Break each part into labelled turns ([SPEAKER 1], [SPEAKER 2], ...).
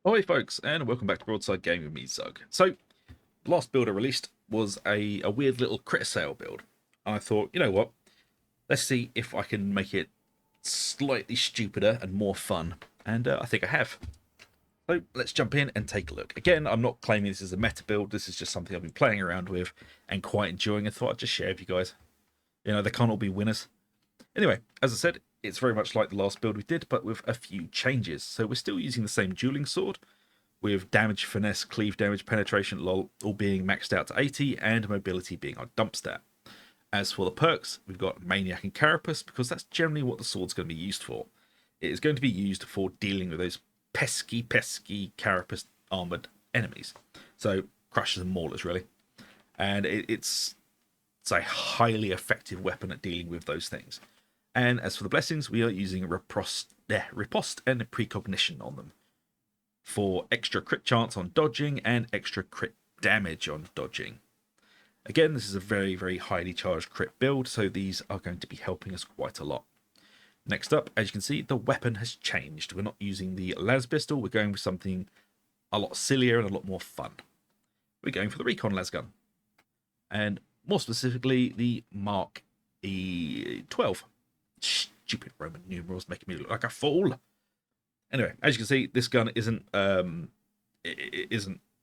[SPEAKER 1] Hi folks, and welcome back to Broadside Gaming with me, Zug. So, the last build I released was a weird little crit assail build. And I thought, you know what, let's see if I can make it slightly stupider and more fun. And I think I have. So, let's jump in and take a look. Again, I'm not claiming this is a meta build, this is just something I've been playing around with and quite enjoying. I thought I'd just share with you guys. You know, they can't all be winners. Anyway, as I said, it's very much like the last build we did, but with a few changes. So we're still using the same dueling sword, with damage, finesse, cleave damage, penetration, lol, all being maxed out to 80, and mobility being our dump stat. As for the perks, we've got Maniac and Carapace, because that's generally what the sword's going to be used for. It is going to be used for dealing with those pesky Carapace armoured enemies. So, crushers and maulers, really. And it's a highly effective weapon at dealing with those things. And as for the blessings, we are using riposte and precognition on them for extra crit chance on dodging and extra crit damage on dodging. Again, this is a very highly charged crit build, so these are going to be helping us quite a lot. Next up, as you can see, the weapon has changed. We're not using the las pistol, we're going with something a lot sillier and a lot more fun. We're going for the recon las gun, and more specifically the Mark E12. Stupid Roman numerals making me look like a fool. Anyway, as you can see, this gun isn't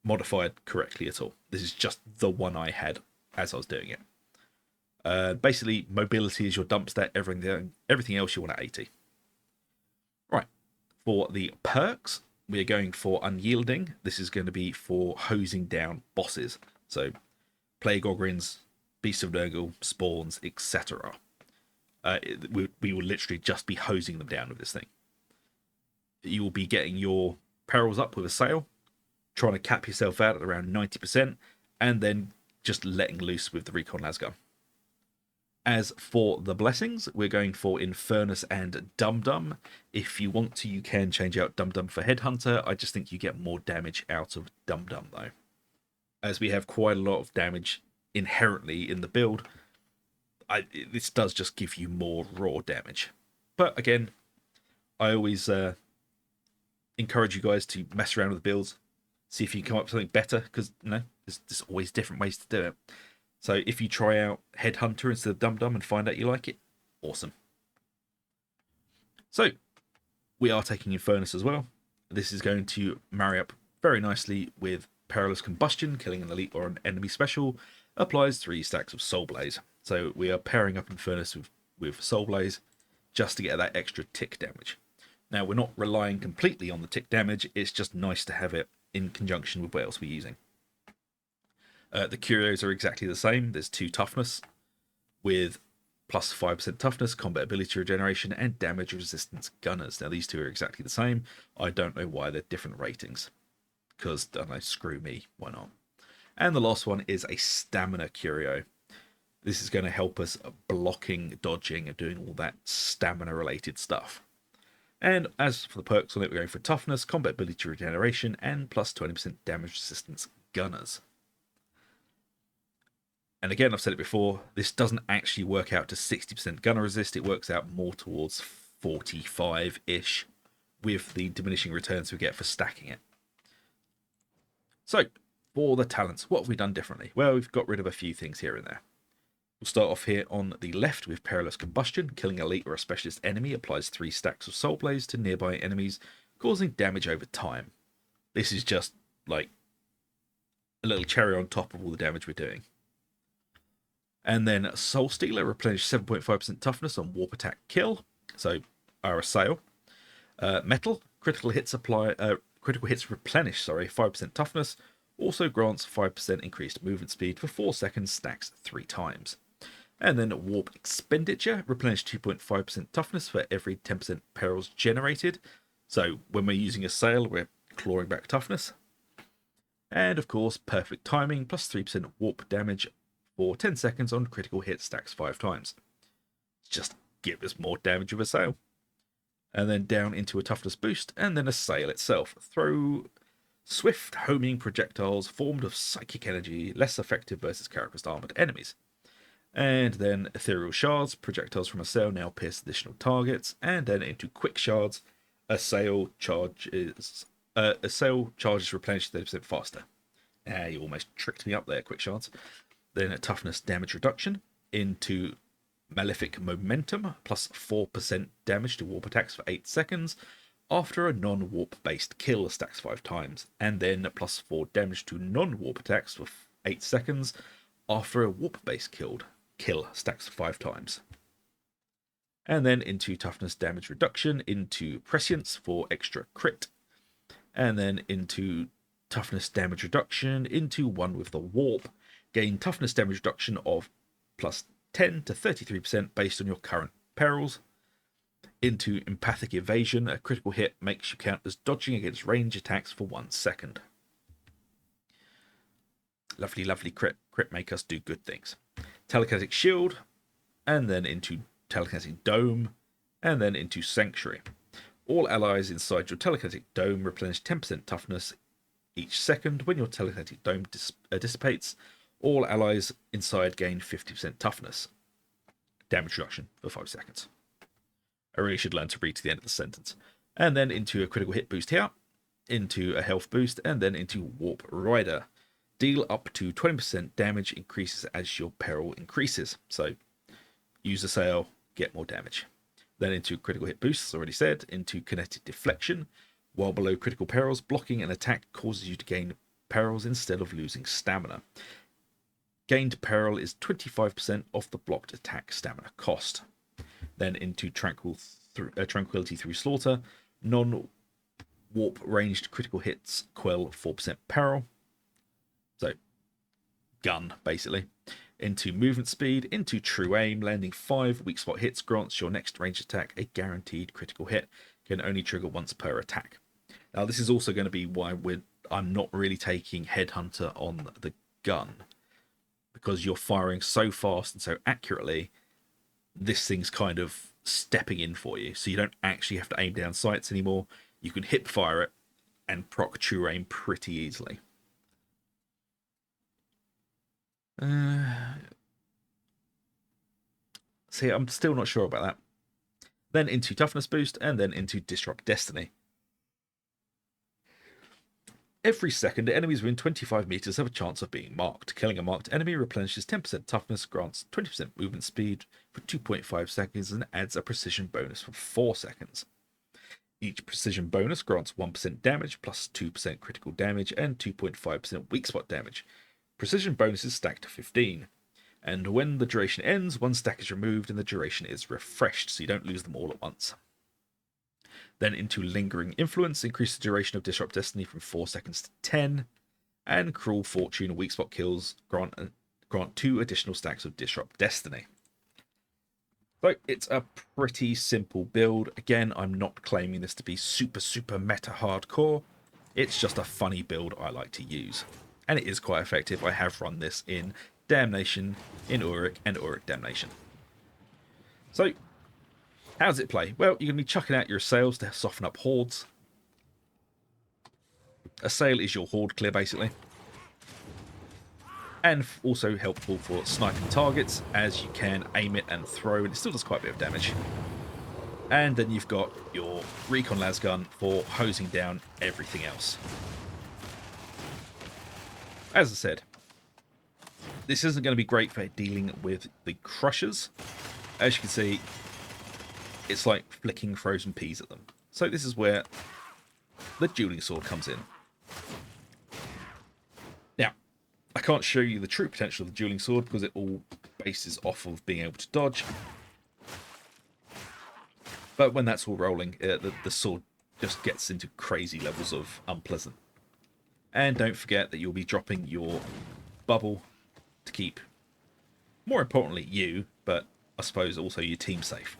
[SPEAKER 1] modified correctly at all. This is just the one I had as I was doing it. Basically, mobility is your dump stat. Everything else you want at 80. Right. For the perks, we are going for unyielding. This is going to be for hosing down bosses. So, Plague Ogrins, Beasts of Nurgle, Spawns, etc. We will literally just be hosing them down with this thing. You will be getting your perils up with Assail, trying to cap yourself out at around 90%, and then just letting loose with the Recon Lasgun. As for the blessings, we're going for Infernus and Dum Dum. If you want to, you can change out Dum Dum for Headhunter. I just think you get more damage out of Dum Dum, though. As we have quite a lot of damage inherently in the build, this does just give you more raw damage. But again, I always encourage you guys to mess around with the builds, see if you can come up with something better, because there's always different ways to do it. So if you try out Headhunter instead of Dum Dum and find out you like it, awesome. So we are taking Infernus as well. This is going to marry up very nicely with Perilous Combustion, killing an elite or an enemy special, applies 3 stacks of Soul Blaze. So we are pairing up Infernus with Soul Blaze just to get that extra tick damage. Now, we're not relying completely on the tick damage, it's just nice to have it in conjunction with what else we're using. The Curios are exactly the same. There's 2 toughness with plus 5% toughness, combat ability regeneration, and damage resistance gunners. Now, these 2 are exactly the same. I don't know why they're different ratings, because, I don't know, screw me, why not? And the last one is a Stamina Curio. This is going to help us blocking, dodging, and doing all that stamina-related stuff. And as for the perks on it, we're going for toughness, combat ability regeneration, and plus 20% damage resistance gunners. And again, I've said it before, this doesn't actually work out to 60% gunner resist, it works out more towards 45-ish with the diminishing returns we get for stacking it. So, for the talents, what have we done differently? Well, we've got rid of a few things here and there. We'll start off here on the left with Perilous Combustion. Killing elite or a specialist enemy applies 3 stacks of Soul Blaze to nearby enemies, causing damage over time. This is just like a little cherry on top of all the damage we're doing. And then Soul Stealer, replenish 7.5% toughness on Warp Attack Kill, so our Assail. Metal, critical hits replenish 5% toughness, also grants 5% increased movement speed for 4 seconds, stacks 3 times. And then Warp Expenditure, replenish 2.5% toughness for every 10% perils generated. So when we're using Assail, we're clawing back toughness. And of course, Perfect Timing, plus 3% warp damage for 10 seconds on critical hit, stacks 5 times. Just give us more damage with Assail. And then down into a toughness boost, and then Assail itself. Throw swift homing projectiles formed of psychic energy, less effective versus Carapace armored enemies. And then ethereal shards, projectiles from Assail now pierce additional targets, and then into quick shards, Assail charges Assail charges replenish 30% faster. You almost tricked me up there, quick shards. Then a toughness damage reduction into Malefic Momentum, plus 4% damage to warp attacks for 8 seconds after a non-warp based kill stacks 5 times, and then plus 4 damage to non-warp attacks for 8 seconds after a warp based kill stacks 5 times. And then into toughness damage reduction into Prescience for extra crit, and then into toughness damage reduction into one with the warp. Gain toughness damage reduction of plus 10 to 33% based on your current perils. Into empathic evasion, a critical hit makes you count as dodging against range attacks for 1 second. Lovely, lovely crit make us do good things. Telekinetic shield, and then into telekinetic dome, and then into sanctuary. All allies inside your telekinetic dome replenish 10% toughness each second. When your telekinetic dome dissipates, all allies inside gain 50% toughness. Damage reduction for 5 seconds. I really should learn to read to the end of the sentence. And then into a critical hit boost here, into a health boost, and then into Warp Rider. Deal up to 20% damage increases as your peril increases. So use Assail, get more damage. Then into critical hit boost, as already said, into kinetic deflection. While below critical perils, blocking an attack causes you to gain perils instead of losing stamina. Gained peril is 25% off the blocked attack stamina cost. Then into Tranquility through Slaughter. Non-warp ranged critical hits quell 4% peril. So, gun, basically. Into movement speed, into true aim, landing 5 weak spot hits grants your next ranged attack a guaranteed critical hit. Can only trigger once per attack. Now, this is also going to be why I'm not really taking Headhunter on the gun, because you're firing so fast and so accurately. This thing's kind of stepping in for you, so you don't actually have to aim down sights anymore. You can hip fire it and proc true aim pretty easily. See, I'm still not sure about that. Then into toughness boost, and then into Disrupt Destiny. Every second, enemies within 25 meters have a chance of being marked. Killing a marked enemy replenishes 10% toughness, grants 20% movement speed for 2.5 seconds, and adds a precision bonus for 4 seconds. Each precision bonus grants 1% damage, plus 2% critical damage, and 2.5% weak spot damage. Precision bonuses stack to 15. And when the duration ends, 1 stack is removed and the duration is refreshed, so you don't lose them all at once. Then into Lingering Influence, increase the duration of Disrupt Destiny from 4 seconds to 10. And Cruel Fortune, weak spot kills, grant 2 additional stacks of Disrupt Destiny. So it's a pretty simple build. Again, I'm not claiming this to be super meta hardcore. It's just a funny build I like to use. And it is quite effective. I have run this in Damnation, in Uruk, and Uruk Damnation. So, how does it play? Well, you're going to be chucking out your assails to soften up hordes. Assail is your horde clear, basically. And also helpful for sniping targets, as you can aim it and throw, and it still does quite a bit of damage. And then you've got your Recon Lasgun for hosing down everything else. As I said, this isn't going to be great for dealing with the Crushers. As you can see, it's like flicking frozen peas at them. So this is where the Dueling Sword comes in. Now, I can't show you the true potential of the Dueling Sword because it all bases off of being able to dodge. But when that's all rolling, the sword just gets into crazy levels of unpleasant. And don't forget that you'll be dropping your bubble to keep, more importantly, you, but I suppose also your team safe.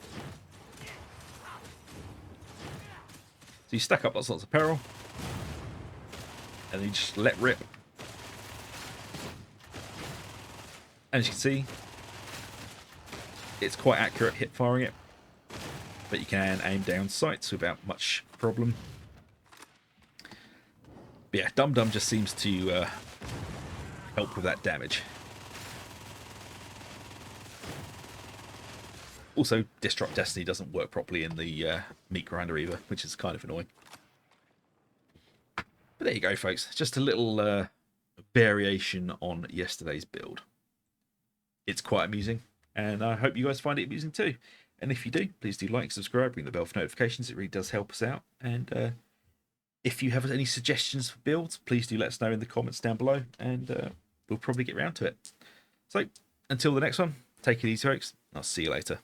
[SPEAKER 1] So you stack up lots of peril, and then you just let rip. And as you can see, it's quite accurate hip firing it, but you can aim down sights without much problem. But yeah, Dum Dum just seems to help with that damage. Also, Disrupt Destiny doesn't work properly in the Meat Grinder either, which is kind of annoying. But there you go, folks. Just a little variation on yesterday's build. It's quite amusing, and I hope you guys find it amusing too. And if you do, please do like, subscribe, ring the bell for notifications. It really does help us out. And if you have any suggestions for builds, please do let us know in the comments down below, and we'll probably get round to it. So until the next one, take it easy, folks. I'll see you later.